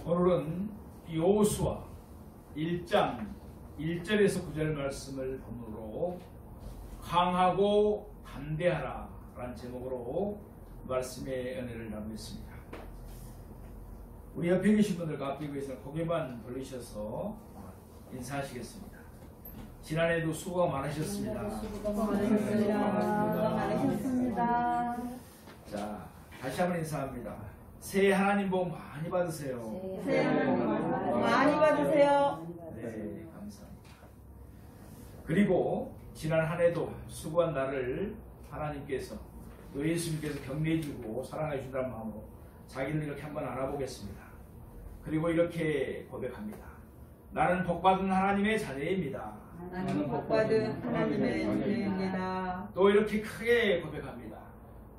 오늘은 여호수아 1장 1절에서 9절 말씀을 본문으로 강하고 담대하라 라는 제목으로 말씀의 은혜를 나누겠습니다. 우리 옆에 계신 분들과 앞에 계신 고개만 돌리셔서 인사하시겠습니다. 지난해도 수고가 많으셨습니다. 수고 많으셨습니다. 자, 다시 한번 인사합니다. 새해 하나님 복 많이 받으세요. 새해 복 많이 받으세요. 네, 감사합니다. 그리고 지난 한 해도 수고한 나를 하나님께서 또 예수님께서 격려해 주고 사랑해 준다는 마음으로 자기를 이렇게 한번 알아보겠습니다. 그리고 이렇게 고백합니다. 나는 복받은 하나님의 자녀입니다. 나는 복받은 하나님의 자녀입니다. 또 이렇게 크게 고백합니다.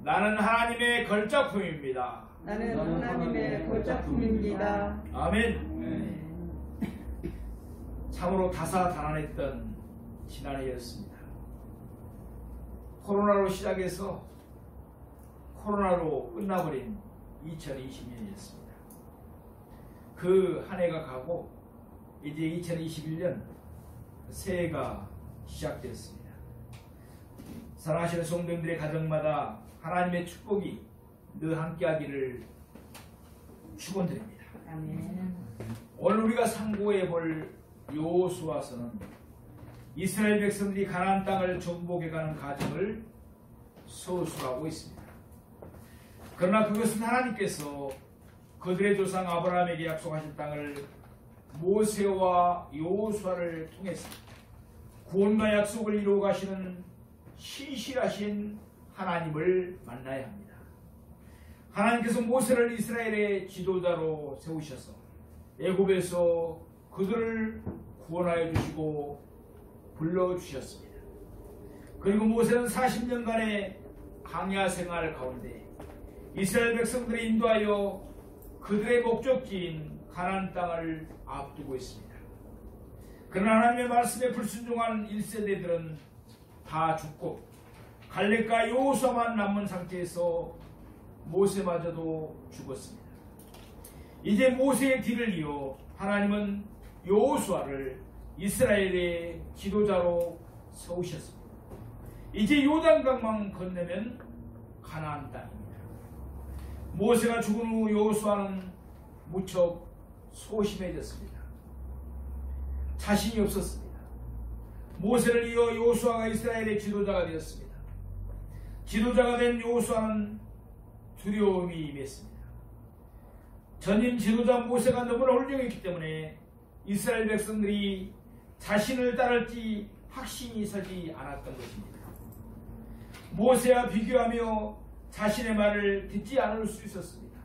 나는 하나님의 걸작품입니다. 나는 하나님의 걸작품입니다. 아멘. 참으로 다사다난했던 지난해였습니다. 코로나로 시작해서 코로나로 끝나버린 2020년이었습니다. 그 한 해가 가고 이제 2021년 새해가 시작되었습니다. 사랑하시는 성도님들의 가정마다 하나님의 축복이 늘 함께하기를 축원드립니다. 아멘. 오늘 우리가 상고해 볼 여호수아서는 이스라엘 백성들이 가나안 땅을 정복해가는 과정을 서술하고 있습니다. 그러나 그것은 하나님께서 그들의 조상 아브라함에게 약속하신 땅을 모세와 여호수아를 통해서 구원과 약속을 이루어 가시는 신실하신 하나님을 만나야 합니다. 하나님께서 모세를 이스라엘의 지도자로 세우셔서 애굽에서 그들을 구원하여 주시고 불러주셨습니다. 그리고 모세는 40년간의 광야 생활 가운데 이스라엘 백성들을 인도하여 그들의 목적지인 가나안 땅을 앞두고 있습니다. 그러나 하나님의 말씀에 불순종한 1세대들은 다 죽고 갈렙과 여호수아만 남은 상태에서 모세마저도 죽었습니다. 이제 모세의 뒤를 이어 하나님은 여호수아를 이스라엘의 지도자로 세우셨습니다. 이제 요단강만 건너면 가나안 땅입니다. 모세가 죽은 후 여호수아는 무척 소심해졌습니다. 자신이 없었습니다. 모세를 이어 여호수아가 이스라엘의 지도자가 되었습니다. 지도자가 된 여호수아는 두려움이 임했습니다. 전임 지도자 모세가 너무나 훌륭했기 때문에 이스라엘 백성들이 자신을 따를지 확신이 서지 않았던 것입니다. 모세와 비교하며 자신의 말을 듣지 않을 수 있었습니다.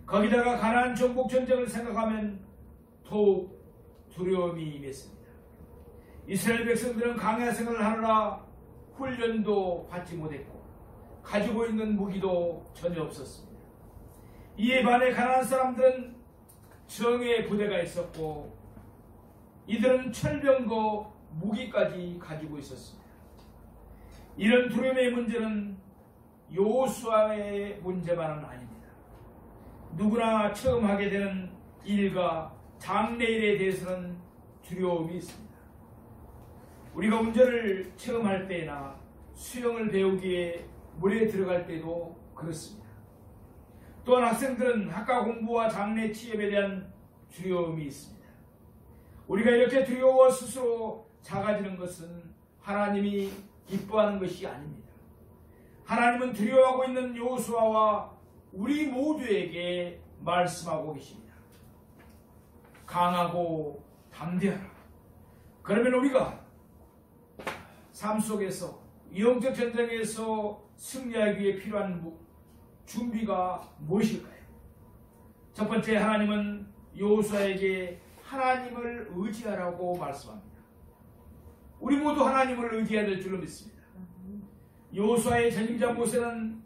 거기다가 가나안 정복 전쟁을 생각하면 더욱 두려움이 임했습니다. 이스라엘 백성들은 광야 생활을 하느라 훈련도 받지 못했고 가지고 있는 무기도 전혀 없었습니다. 이에 반해 가나안 사람들은 정예 부대가 있었고 이들은 철병거 무기까지 가지고 있었습니다. 이런 두려움의 문제는 여호수아의 문제만은 아닙니다. 누구나 처음 하게 되는 일과 장래일에 대해서는 두려움이 있습니다. 우리가 운전을 처음 할 때나 수영을 배우기에 물에 들어갈 때도 그렇습니다. 또한 학생들은 학과 공부와 장래 취업에 대한 두려움이 있습니다. 우리가 이렇게 두려워 스스로 작아지는 것은 하나님이 기뻐하는 것이 아닙니다. 하나님은 두려워하고 있는 여호수아와 우리 모두에게 말씀하고 계십니다. 강하고 담대하라. 그러면 우리가 삶 속에서 영적 전쟁에서 승리하기 위해 필요한 준비가 무엇일까요? 첫 번째, 하나님은 여호수아에게 하나님을 의지하라고 말씀합니다. 우리 모두 하나님을 의지해야 될 줄로 믿습니다. 여호수아의 전임자 모세는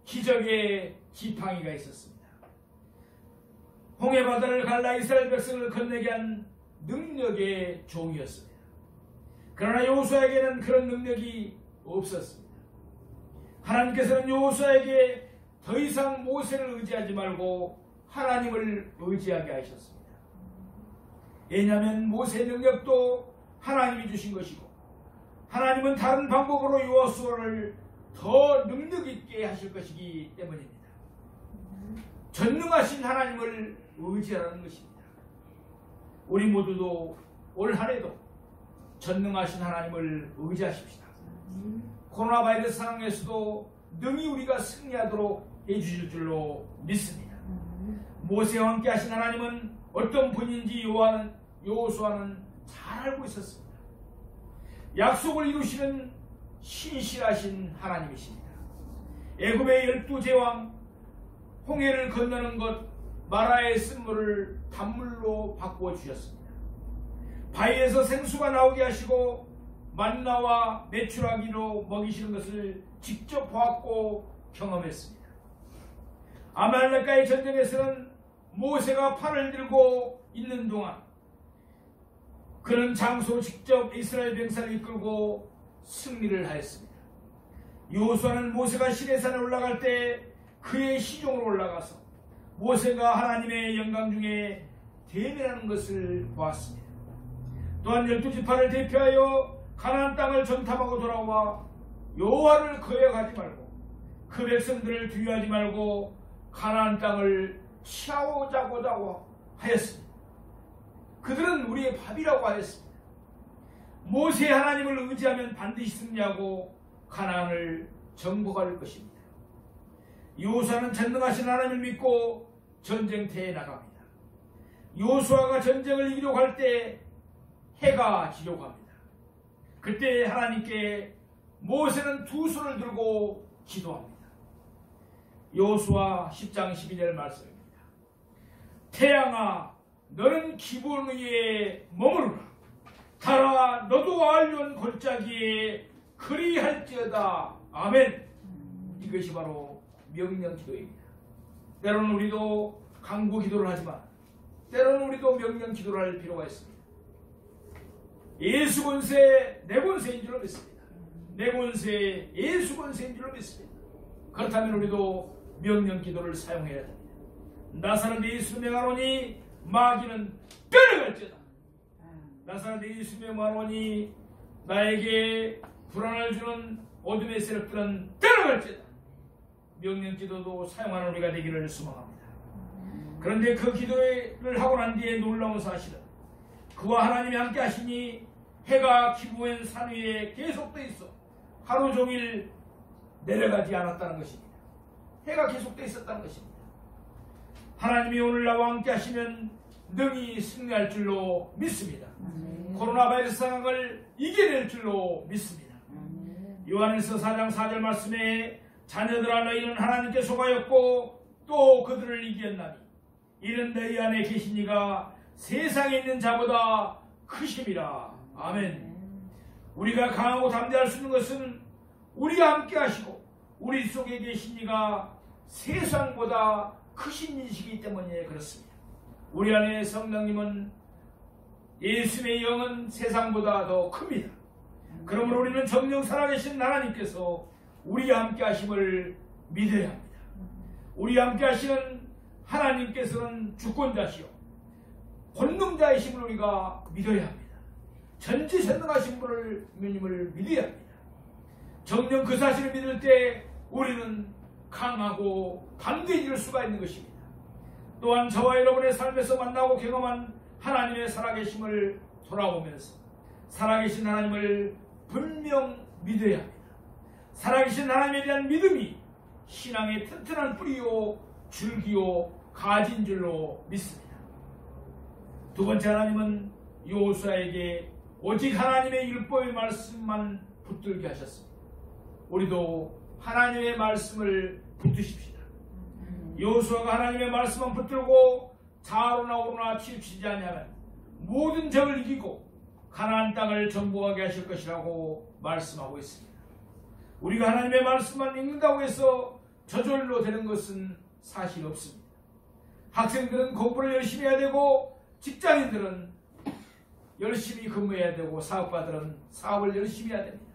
기적의 지팡이가 있었습니다. 홍해 바다를 갈라 이스라엘 백성을 건너게 한 능력의 종이었습니다. 그러나 여호수아에게는 그런 능력이 없었습니다. 하나님께서는 여호수아에게 더 이상 모세를 의지하지 말고 하나님을 의지하게 하셨습니다. 왜냐하면 모세의 능력도 하나님이 주신 것이고 하나님은 다른 방법으로 여호수아를 더 능력 있게 하실 것이기 때문입니다. 전능하신 하나님을 의지하라는 것입니다. 우리 모두도 올 한해도 전능하신 하나님을 의지하십시다. 코로나 바이러스 상황에서도 능히 우리가 승리하도록 해주실 줄로 믿습니다. 모세와 함께 하신 하나님은 어떤 분인지 여호수아는 잘 알고 있었습니다. 약속을 이루시는 신실하신 하나님이십니다. 애굽의 12제왕 홍해를 건너는 것 마라의 쓴물을 단물로 바꾸어 주셨습니다. 바위에서 생수가 나오게 하시고 만나와 메추라기로 먹이시는 것을 직접 보았고 경험했습니다. 아말렉과의 전쟁에서는 모세가 팔을 들고 있는 동안 그는 장소로 직접 이스라엘 병사를 이끌고 승리를 하였습니다. 여호수아는 모세가 시내산에 올라갈 때 그의 시종으로 올라가서 모세가 하나님의 영광 중에 대면하는 것을 보았습니다. 또한 12지파를 대표하여 가나안 땅을 정탐하고 돌아와 여호와를 거역하지 말고 그 백성들을 두려워하지 말고 가나안 땅을 취하고자 하였습니다. 그들은 우리의 밥이라고 하였습니다. 모세 하나님을 의지하면 반드시 승리하고 가나안을 정복할 것입니다. 여호수아는 전능하신 하나님을 믿고 전쟁터에 나갑니다. 여호수아가 전쟁을 이기려고 할 때 해가 지려고 합니다. 그때 하나님께 모세는 두 손을 들고 기도합니다. 여호수아 10장 12절 말씀입니다. 태양아 너는 기본 위에 머무르라. 달아 너도 알륜 골짜기에 그리할지어다. 아멘. 이것이 바로 명령 기도입니다. 때로는 우리도 간구 기도를 하지만 때로는 우리도 명령 기도를 할 필요가 있습니다. 예수 권세 내 권세인 줄로 믿습니다. 내 권세 예수 권세인 줄로 믿습니다. 그렇다면 우리도 명령 기도를 사용해야 됩니다. 나사렛 예수 명하노니 마귀는 떠나갈지어다. 나사렛 예수 명하노니 나에게 불안을 주는 어둠의 세력들은 떠나갈지어다. 명령 기도도 사용하는 우리가 되기를 소망합니다. 그런데 그 기도를 하고 난 뒤에 놀라운 사실은 그와 하나님이 함께 하시니 해가 기부한 산 위에 계속되어 있어 하루 종일 내려가지 않았다는 것입니다. 해가 계속되어 있었다는 것입니다. 하나님이 오늘 나와 함께 하시면 능히 승리할 줄로 믿습니다. 코로나 바이러스 상황을 이겨낼 줄로 믿습니다. 요한일서 4장 4절 말씀에 자녀들아 너희는 하나님께 속하였고 또 그들을 이겼나니 이는 너희 안에 계신 이가 세상에 있는 자보다 크심이라. 아멘. 우리가 강하고 담대할 수 있는 것은 우리와 함께 하시고 우리 속에 계신 이가 세상보다 크신 이시기 때문에 그렇습니다. 우리 안에 성령님은 예수의 영은 세상보다 더 큽니다. 그러므로 우리는 정녕 살아계신 하나님께서 우리와 함께 하심을 믿어야 합니다. 우리와 함께 하시는 하나님께서는 주권자시오 권능자이심을 우리가 믿어야 합니다. 전지전능하신 분을 믿어야 합니다. 정녕 그 사실을 믿을 때 우리는 강하고 담대해질 수가 있는 것입니다. 또한 저와 여러분의 삶에서 만나고 경험한 하나님의 살아계심을 돌아보면서 살아계신 하나님을 분명 믿어야 합니다. 살아계신 하나님에 대한 믿음이 신앙의 튼튼한 뿌리요 줄기요 가진 줄로 믿습니다. 두 번째, 하나님은 여호수아에게 오직 하나님의 율법의 말씀만 붙들게 하셨습니다. 우리도 하나님의 말씀을 붙드십시다. 여호수아가 하나님의 말씀만 붙들고 좌우나 우로나 치우치지 아니하면 모든 적을 이기고 가나안 땅을 정복하게 하실 것이라고 말씀하고 있습니다. 우리가 하나님의 말씀만 읽는다고 해서 저절로 되는 것은 사실 없습니다. 학생들은 공부를 열심히 해야 되고 직장인들은 열심히 근무해야 되고 사업가들은 사업을 열심히 해야 됩니다.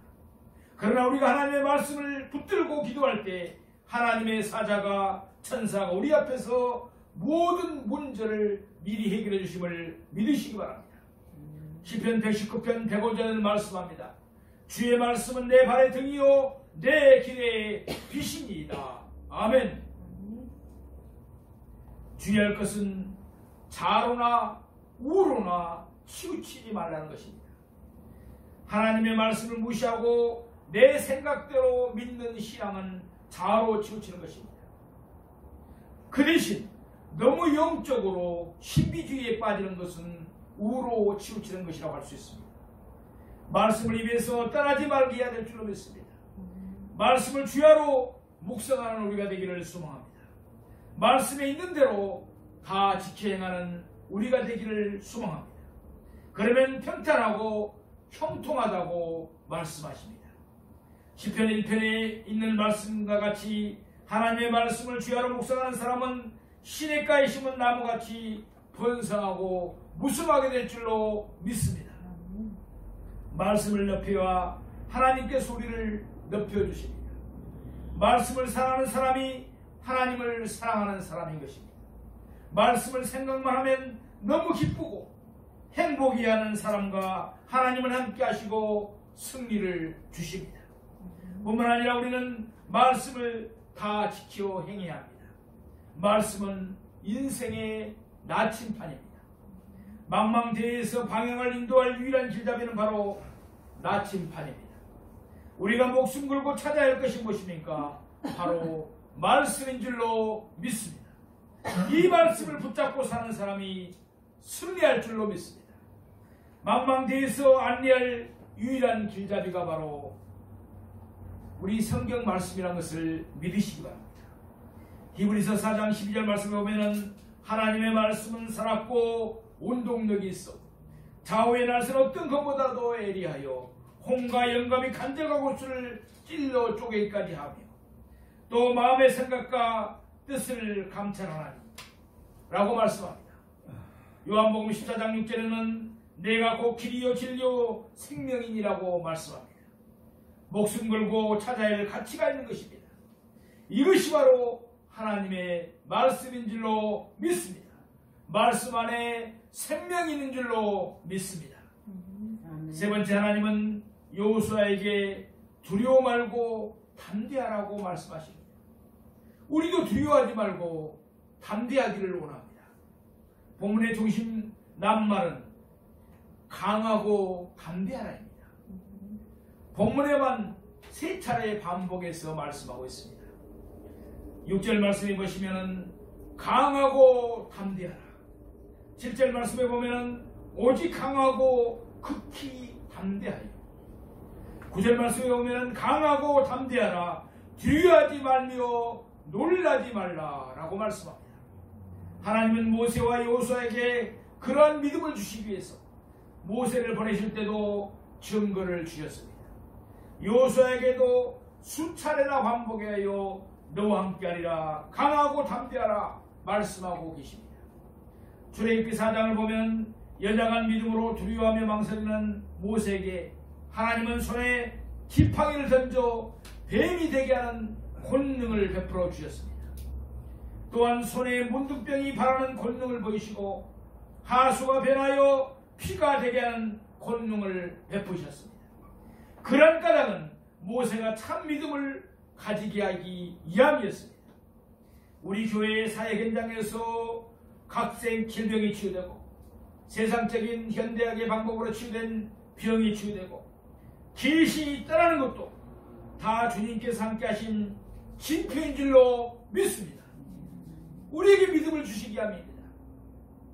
그러나 우리가 하나님의 말씀을 붙들고 기도할 때 하나님의 사자가 천사가 우리 앞에서 모든 문제를 미리 해결해 주심을 믿으시기 바랍니다. 시편 119편 105절에는 말씀합니다. 주의 말씀은 내 발의 등이요 내 길의 빛입니다. 아멘. 주의할 것은 자로나 우로나 치우치지 말라는 것입니다. 하나님의 말씀을 무시하고 내 생각대로 믿는 신앙은 자로 치우치는 것입니다. 그 대신 너무 영적으로 신비주의에 빠지는 것은 우로 치우치는 것이라고 할 수 있습니다. 말씀을 입에서 떠나지 말게 해야 될 줄로 믿습니다. 말씀을 주야로 묵상하는 우리가 되기를 소망합니다. 말씀에 있는 대로 다 지켜 행하는 우리가 되기를 소망합니다. 그러면 평탄하고 형통하다고 말씀하십니다. 시편 1편에 있는 말씀과 같이 하나님의 말씀을 주야로 묵상하는 사람은 시냇가에 심은 나무같이 번성하고 무성하게 될 줄로 믿습니다. 말씀을 높여야 하나님께 소리를 높여주십니다. 말씀을 사랑하는 사람이 하나님을 사랑하는 사람인 것입니다. 말씀을 생각만 하면 너무 기쁘고 행복이 하는 사람과 하나님을 함께 하시고 승리를 주십니다. 뿐만 아니라 우리는 말씀을 다 지켜 행해야 합니다. 말씀은 인생의 나침판입니다. 망망대해에서 방향을 인도할 유일한 길잡이는 바로 나침판입니다. 우리가 목숨 걸고 찾아야 할 것이 무엇입니까? 바로 말씀인 줄로 믿습니다. 이 말씀을 붙잡고 사는 사람이 승리할 줄로 믿습니다. 망망대해에서 안내할 유일한 길잡이가 바로 우리 성경 말씀이라는 것을 믿으시기 바랍니다. 히브리서 4장 12절 말씀에 보면은 하나님의 말씀은 살았고 운동력이 있어 좌우의 날선 어떤 것보다도 예리하여 홍과 영감이 간절과 고수를 찔러 쪼개기까지 하며 또 마음의 생각과 뜻을 감찰하나니 라고 말씀합니다. 요한복음 14장 6절에는 내가 곧 길이요 진리요 생명이니라고 말씀합니다. 목숨 걸고 찾아야 할 가치가 있는 것입니다. 이것이 바로 하나님의 말씀인 줄로 믿습니다. 말씀 안에 생명이 있는 줄로 믿습니다. 세 번째, 하나님은 여호수아에게 두려워 말고 담대하라고 말씀하십니다. 우리도 두려워하지 말고 담대하기를 원합니다. 본문의 중심 낱말은 강하고 담대하라입니다. 본문에만 3차례 반복해서 말씀하고 있습니다. 6절 말씀에 보시면은 강하고 담대하라. 7절 말씀에 보면은 오직 강하고 극히 담대하여. 9절 말씀에 보면은 강하고 담대하라. 두려워하지 말며 놀라지 말라라고 말씀합니다. 하나님은 모세와 여호수아에게 그러한 믿음을 주시기 위해서 모세를 보내실 때도 증거를 주셨습니다. 여호수아에게도 수차례나 반복하여 너와 함께하리라 강하고 담대하라 말씀하고 계십니다. 출애굽기 4장을 보면 연약한 믿음으로 두려워하며 망설이는 모세에게 하나님은 손에 지팡이를 던져 뱀이 되게 하는 권능을 베풀어 주셨습니다. 또한 손에 문둥병이 바라는 권능을 보이시고 하수가 변하여 피가 되게 하는 권능을 베푸셨습니다. 그런 까닭은 모세가 참 믿음을 가지게 하기 위함이었습니다. 우리 교회의 사역 현장에서 각색 질병이 치유되고 세상적인 현대학의 방법으로 치유된 병이 치유되고 귀신이 떠나는 것도 다 주님께서 함께 하신 징표인 줄로 믿습니다. 우리에게 믿음을 주시기 함입니다.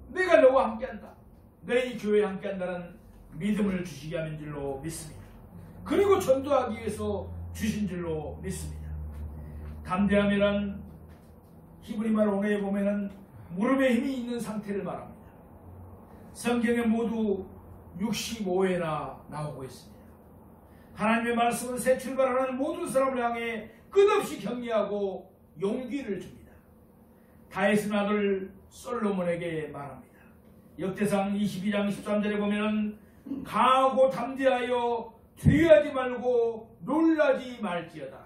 내가 너와 함께한다. 너희 교회에 함께한다는 믿음을 주시기 함인 줄로 믿습니다. 그리고 전도하기 위해서 주신 줄로 믿습니다. 담대함이란 히브리말 원어에 보면은 무릎에 힘이 있는 상태를 말합니다. 성경에 모두 65회나 나오고 있습니다. 하나님의 말씀은 새 출발하는 모든 사람을 향해 끝없이 격려하고 용기를 줍니다. 다윗의 아들 솔로몬에게 말합니다. 역대상 22장 13절에 보면 강하고 담대하여 두려워하지 말고 놀라지 말지어다.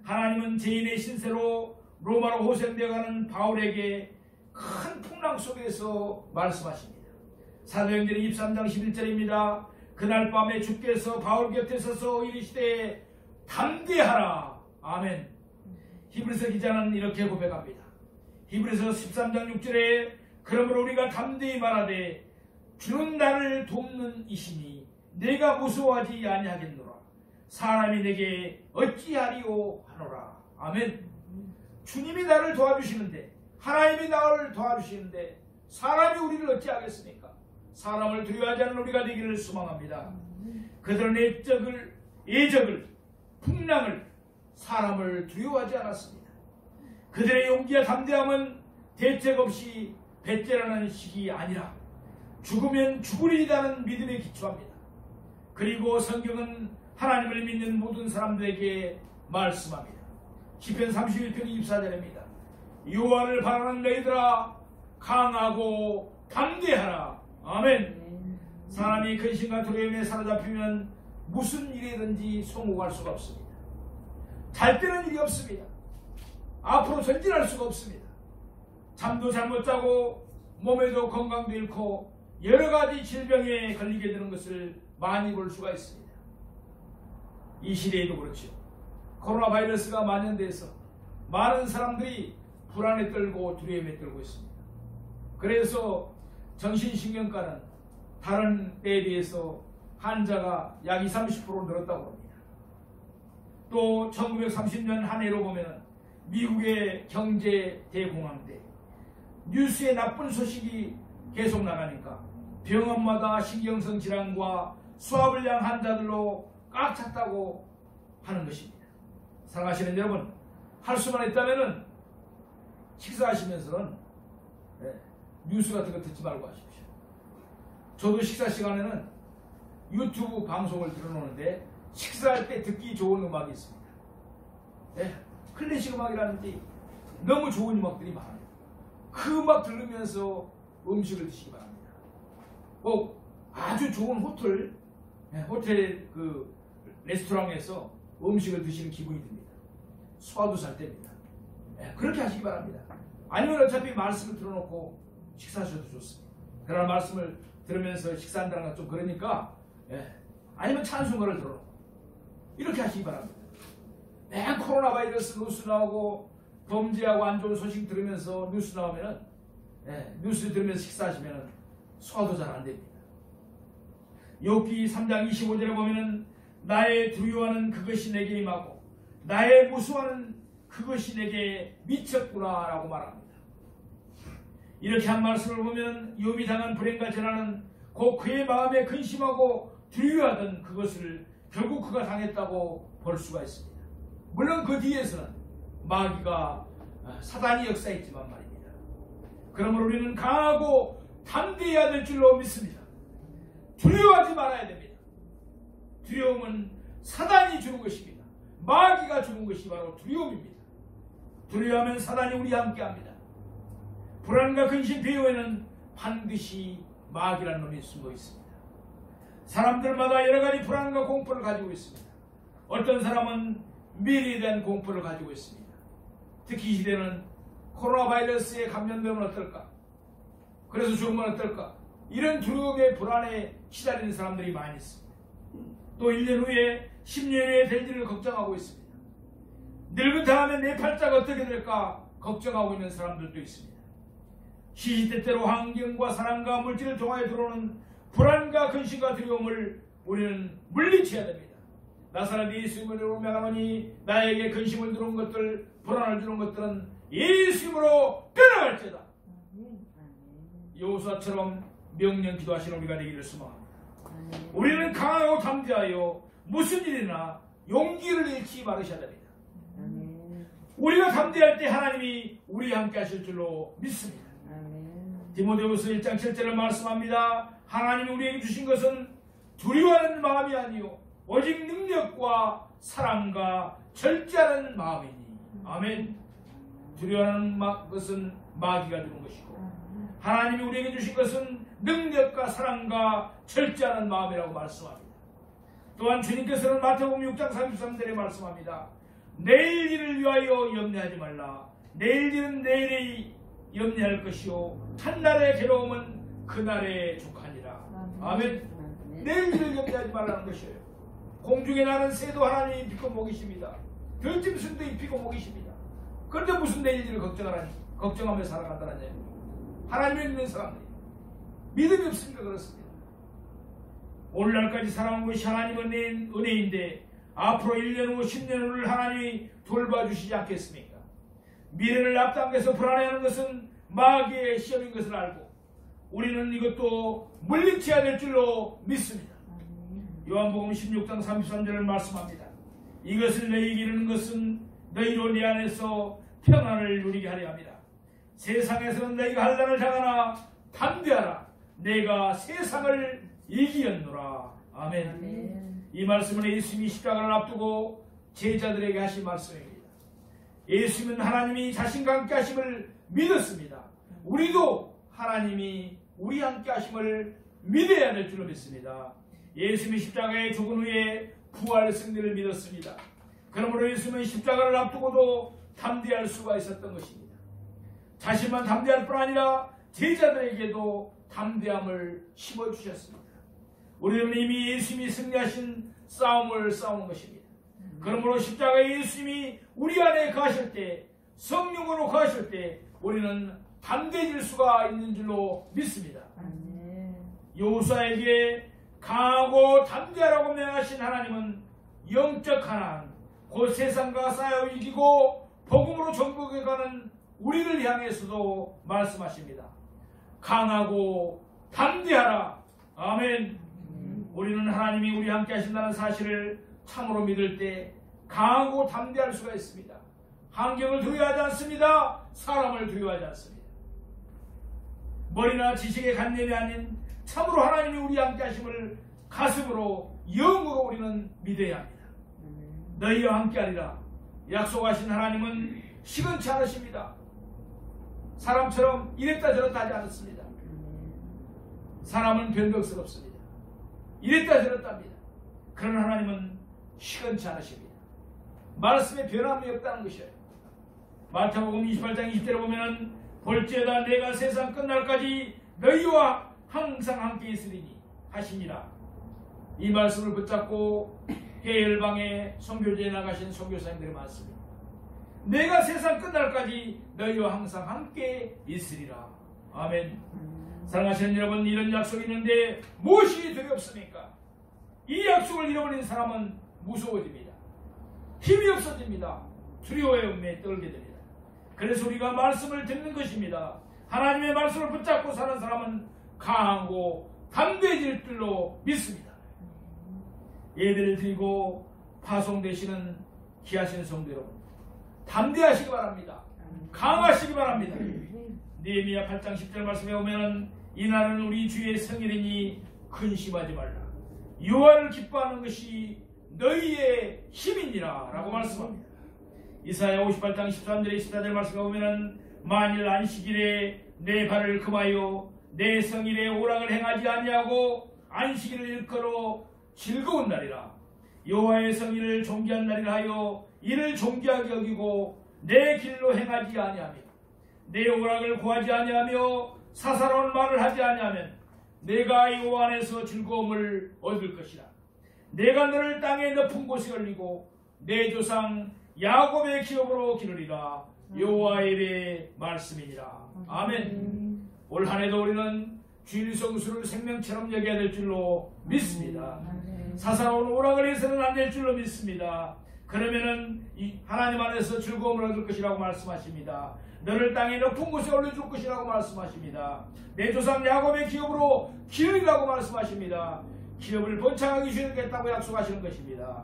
하나님은 죄인의 신세로 로마로 호생되어가는 바울에게 큰 풍랑 속에서 말씀하십니다. 사도행전 23장 11절입니다. 그날 밤에 주께서 바울 곁에 서서 이르시되 담대하라. 아멘. 히브리서 기자는 이렇게 고백합니다. 히브리서 13장 6절에 그러므로 우리가 담대히 말하되 주는 나를 돕는 이시니 내가 무서워하지 아니하겠노라. 사람이 내게 어찌하리오 하노라. 아멘. 주님이 나를 도와주시는데, 하나님이 나를 도와주시는데 사람이 우리를 어찌하겠습니까? 사람을 두려워하지 않는 우리가 되기를 소망합니다. 그들은 예적을 풍랑을 사람을 두려워하지 않았습니다. 그들의 용기와 담대함은 대책 없이 배째라는 식이 아니라 죽으면 죽으리라는 믿음에 기초합니다. 그리고 성경은 하나님을 믿는 모든 사람들에게 말씀합니다. 시편 31편 24절입니다. 여호와를 바라는 너희들아 강하고 담대하라. 아멘. 사람이 근심과 두려움에 사로잡히면 무슨 일이든지 성공할 수가 없습니다. 잘 되는 일이 없습니다. 앞으로 전진할 수가 없습니다. 잠도 잘못 자고 몸에도 건강도 잃고 여러 가지 질병에 걸리게 되는 것을 많이 볼 수가 있습니다. 이 시대에도 그렇죠. 코로나 바이러스가 만연돼서 많은 사람들이 불안에 떨고 두려움에 떨고 있습니다. 그래서 정신신경과는 다른 때에 비해서 환자가 약 20, 30% 늘었다고 합니다. 또 1930년 한 해로 보면 미국의 경제 대공황 때 뉴스에 나쁜 소식이 계속 나가니까 병원마다 신경성 질환과 수화불량 환자들로 꽉 찼다고 하는 것입니다. 사랑하시는 여러분, 할 수만 있다면 식사하시면서는 뉴스 같은 거 듣지 말고 하십시오. 저도 식사 시간에는 유튜브 방송을 들어놓는데 식사할 때 듣기 좋은 음악이 있습니다. 클래식 음악이라든지 너무 좋은 음악들이 많아요. 그 음악 들으면서 음식을 드시기 바랍니다. 꼭 아주 좋은 호텔 그 레스토랑에서 음식을 드시는 기분이 듭니다. 소화도 잘 됩니다. 그렇게 하시기 바랍니다. 아니면 어차피 말씀을 들어놓고 식사하셔도 좋습니다. 그러나 말씀을 들으면서 식사한다는 건 좀 그러니까 아니면 찬송가를 들어놓고 이렇게 하시기 바랍니다. 맨 코로나 바이러스 뉴스 나오고 범죄하고 안 좋은 소식 들으면서 뉴스 나오면은 뉴스 들으면서 식사하시면은 소화도 잘 안 됩니다. 욥기 3장 25절에 보면은 나의 두려워하는 그것이 내게 임하고 나의 무서워하는 그것이 내게 미쳤구나 라고 말합니다. 이렇게 한 말씀을 보면 욥이 당한 불행과 재난은 곧 그의 마음에 근심하고 두려워하던 그것을 결국 그가 당했다고 볼 수가 있습니다. 물론 그 뒤에서는 마귀가 사단이 역사했지만 말입니다. 그러므로 우리는 강하고 담대해야 될 줄로 믿습니다. 두려워하지 말아야 됩니다. 두려움은 사단이 주는 것입니다. 마귀가 주는 것이 바로 두려움입니다. 두려워하면 사단이 우리와 함께합니다. 불안과 근심, 배후에는 반드시 마귀라는 놈이 숨어 있습니다. 사람들마다 여러 가지 불안과 공포를 가지고 있습니다. 어떤 사람은 미래에 대한 공포를 가지고 있습니다. 특히 이 시대는 코로나 바이러스에 감염되면 어떨까? 그래서 죽으면 어떨까? 이런 두려움에 불안에 시달리는 사람들이 많이 있습니다. 또 1년 후에 10년 후에 될 일을 걱정하고 있습니다. 늙은 다음에 내 팔자가 어떻게 될까 걱정하고 있는 사람들도 있습니다. 시시때때로 환경과 사람과 물질을 통하여 들어오는 불안과 근심과 두려움을 우리는 물리쳐야 됩니다. 나사렛 예수 이름으로 명하노니 나에게 근심을 주는 것들, 불안을 주는 것들은 예수 이름으로 떠나갈지어다. 여호수아처럼 명령 기도하시는 우리가 되기를 소망합니다. 우리는 강하고 담대하여 무슨 일이나 용기를 잃지 말으셔야 됩니다. 우리가 담대할 때 하나님이 우리와 함께 하실 줄로 믿습니다. 디모데후서 1장 7절을 말씀합니다. 하나님이 우리에게 주신 것은 두려워하는 마음이 아니요 오직 능력과 사랑과 절제하는 마음이니. 아멘. 두려워하는 것은 마귀가 주는 것이고 하나님이 우리에게 주신 것은 능력과 사랑과 절제하는 마음이라고 말씀합니다. 또한 주님께서는 마태복음 6장 33절에 말씀합니다. 내일 일을 위하여 염려하지 말라. 내일 일은 내일의 염려할 것이요 한날의 괴로움은 그날에 족하니라. 아멘. 내일 일을 염려하지 말라는 것이에요. 공중에 나는 새도 하나님이 입히고 먹이십니다. 들짐승도 입히고 먹이십니다. 그런데 무슨 내일 일을 걱정하며 살아간다는 얘기입니다. 하나님을 믿는 사람들이 믿음이 없으니까 그렇습니다. 오늘날까지 살아온 것이 하나님의 은혜인데 앞으로 1년 후 10년 후를 하나님이 돌봐주시지 않겠습니까? 미래를 앞당겨서 불안해하는 것은 마귀의 시험인 것을 알고 우리는 이것도 물리쳐야 될 줄로 믿습니다. 요한복음 16장 33절을 말씀합니다. 이것을 너희에게 이르는 것은 너희로 내 안에서 평안을 누리게 하려 합니다. 세상에서는 너희가 한란을 당하나 담대하라. 내가 세상을 이기었노라. 아멘. 아멘. 이 말씀은 예수님이 십자가를 앞두고 제자들에게 하신 말씀입니다. 예수님은 하나님이 자신과 함께 하심을 믿었습니다. 우리도 하나님이 우리 함께 하심을 믿어야 될 줄로 믿습니다. 예수님이 십자가에 죽은 후에 부활 승리를 믿었습니다. 그러므로 예수님은 십자가를 앞두고도 담대할 수가 있었던 것입니다. 자신만 담대할 뿐 아니라 제자들에게도 담대함을 심어주셨습니다. 우리는 이미 예수님이 승리하신 싸움을 싸우는 것입니다. 그러므로 십자가에 예수님이 우리 안에 거하실 때, 성령으로 거하실 때 우리는 담대해질 수가 있는 줄로 믿습니다. 여호수아에게 강하고 담대하라고 명하신 하나님은 영적 하나님, 곧 세상과 싸워 이기고 복음으로 전국에 가는 우리를 향해서도 말씀하십니다. 강하고 담대하라. 아멘. 우리는 하나님이 우리 함께 하신다는 사실을 참으로 믿을 때 강하고 담대할 수가 있습니다. 환경을 두려워하지 않습니다. 사람을 두려워하지 않습니다. 머리나 지식의 관념이 아닌 참으로 하나님이 우리 함께 하심을 가슴으로 영으로 우리는 믿어야 합니다. 너희와 함께 하리라. 약속하신 하나님은 시건치 않으십니다. 사람처럼 이랬다 저랬다 하지 않았습니다. 사람은 변덕스럽습니다. 이랬다 저랬다 합니다. 그러나 하나님은 시건치 않으십니다. 말씀에 변함이 없다는 것이에요. 마태복음 28장 20절에 보면은 볼지어다 내가 세상 끝날까지 너희와 항상 함께 있으리니 하시니라. 이 말씀을 붙잡고 해열방에 선교지에 나가신 선교사님들이 많습니다. 내가 세상 끝날까지 너희와 항상 함께 있으리라. 아멘. 사랑하시는 여러분, 이런 약속이 있는데 무엇이 두렵습니까? 이 약속을 잃어버린 사람은 무서워집니다. 힘이 없어집니다. 두려워의 음에 떨게 됩니다. 그래서 우리가 말씀을 듣는 것입니다. 하나님의 말씀을 붙잡고 사는 사람은 강하고 담대해질 줄로 믿습니다. 예배를 드리고 파송되시는 귀하신 성도 여러분, 담대하시기 바랍니다. 강하시기 바랍니다. 느헤미야 8장 10절 말씀에 보면 이날은 우리 주의 성일이니 근심하지 말라. 여호와를 기뻐하는 것이 너희의 힘이니라 라고 말씀합니다. 이사야 58장 13절에 14절 말씀에 보면 만일 안식일에 내 발을 금하여 내 성일에 오락을 행하지 아니하고 안식일을 일컬어 즐거운 날이라. 여호와의 성일을 존귀한 날이라 하여 이를 존귀하게 여기고 내 길로 행하지 아니하며 내 오락을 구하지 아니하며 사사로운 말을 하지 아니하면 내가 여호와 안에서 즐거움을 얻을 것이라. 내가 너를 땅의 높은 곳에 올리고 내 조상 야곱의 기업으로 기르리라. 여호와의 말씀이니라. 아멘. 올 한해도 우리는 주일 성수를 생명처럼 여겨야 될 줄로 믿습니다. 사사로운 오락을 해서는 안 될 줄로 믿습니다. 그러면은 하나님 안에서 즐거움을 얻을 것이라고 말씀하십니다. 너를 땅의 높은 곳에 올려줄 것이라고 말씀하십니다. 내 조상 야곱의 기업으로 기르리라고 말씀하십니다. 기업을 번창하게 주시겠다고 약속하시는 것입니다.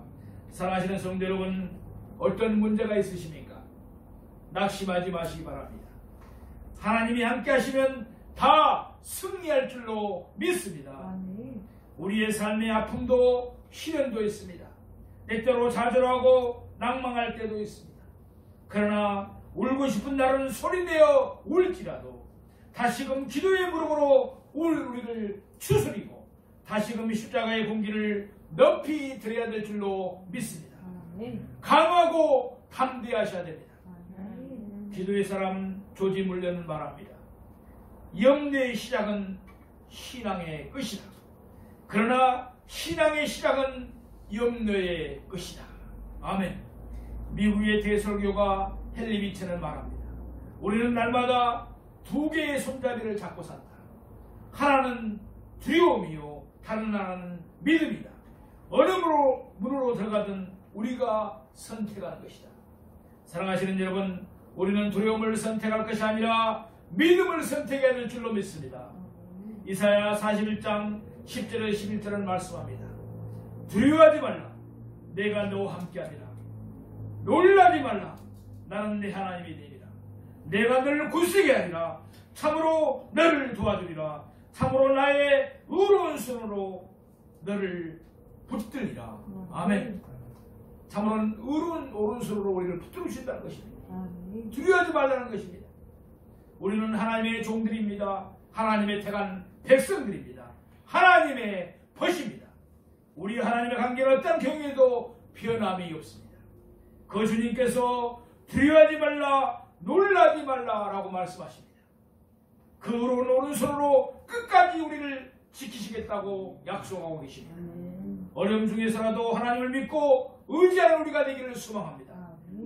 사랑하시는 성도 여러분, 어떤 문제가 있으십니까? 낙심하지 마시기 바랍니다. 하나님이 함께 하시면 다 승리할 줄로 믿습니다. 우리의 삶의 아픔도 시련도 있습니다. 때때로 좌절하고 낭망할 때도 있습니다. 그러나 울고 싶은 날은 소리내어 울지라도 다시금 기도의 무릎으로 우리를 추스리고 다시금 십자가의 공기를 높이 드려야 될 줄로 믿습니다. 강하고 담대하셔야 됩니다. 기도의 사람 조지 물려는 말합니다. 염려의 시작은 신앙의 끝이다. 그러나 신앙의 시작은 염려의 끝이다. 아멘. 미국의 대설교가 헨리 비처는 말합니다. 우리는 날마다 두 개의 손잡이를 잡고 산다. 하나는 두려움이요, 다른 하나는 믿음이다. 어느 문으로 들어가든 우리가 선택하는 것이다. 사랑하시는 여러분, 우리는 두려움을 선택할 것이 아니라 믿음을 선택해야 될 줄로 믿습니다. 이사야 41장 10절에 11절은 말씀합니다. 두려워하지 말라. 내가 너와 함께하리라. 놀라지 말라. 나는 내 하나님이 되리라. 내가 너를 굳세게 하리라. 참으로 너를 도와주리라. 참으로 나의 의로운 손으로 너를 붙들리라. 아멘. 참으로 의로운 오른손으로 우리를 붙들어 주신다는 것입니다. 두려워하지 말라는 것입니다. 우리는 하나님의 종들입니다. 하나님의 택한 백성들입니다. 하나님의 벗입니다. 우리 하나님의 관계는 어떤 경우에도 변함이 없습니다. 그 주님께서 두려워하지 말라, 놀라지 말라라고 말씀하십니다. 그 의로운 오른손으로 끝까지 우리를 지키시겠다고 약속하고 계십니다. 어려움 중에서라도 하나님을 믿고 의지하는 우리가 되기를 소망합니다.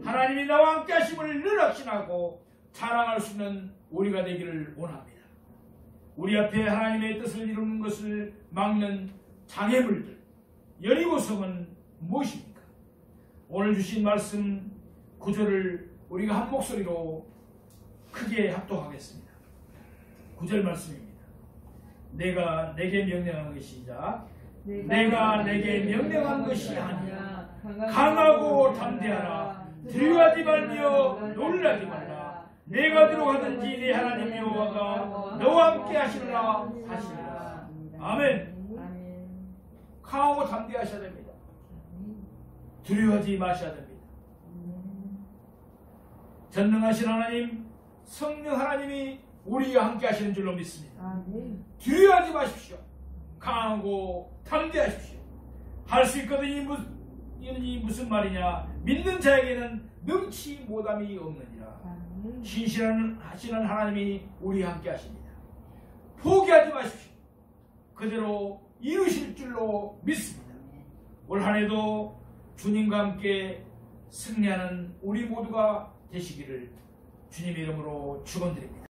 하나님이 나와 함께 하심을 늘 확신하고 자랑할 수 있는 우리가 되기를 원합니다. 우리 앞에 하나님의 뜻을 이루는 것을 막는 장애물들, 여리고성은 무엇입니까? 오늘 주신 말씀 구절을 우리가 한 목소리로 크게 합독하겠습니다. 9절 말씀입니다. 내가 내게 명령한 것이 시작. 내가 내게 명령한 것이 아니라 강하고 담대하라. 두려워하지 말며 놀라지 말라. 내가 들어가든지 내 하나님 여호와가 너와 함께 하시리라 하시리라. 아멘. 강하고 담대하셔야 됩니다. 두려워하지 마셔야 됩니다. 전능하신 하나님, 성령 하나님이 우리와 함께 하시는 줄로 믿습니다. 두려워하지 마십시오. 강하고 담대하십시오. 할 수 있거든. 이 무슨 말이냐? 믿는 자에게는 능치 못함이 없느니라. 신실하시는 하나님이 우리와 함께 하십니다. 포기하지 마십시오. 그대로 이루실 줄로 믿습니다. 올 한 해도 주님과 함께 승리하는 우리 모두가 되시기를 주님의 이름으로 축원드립니다.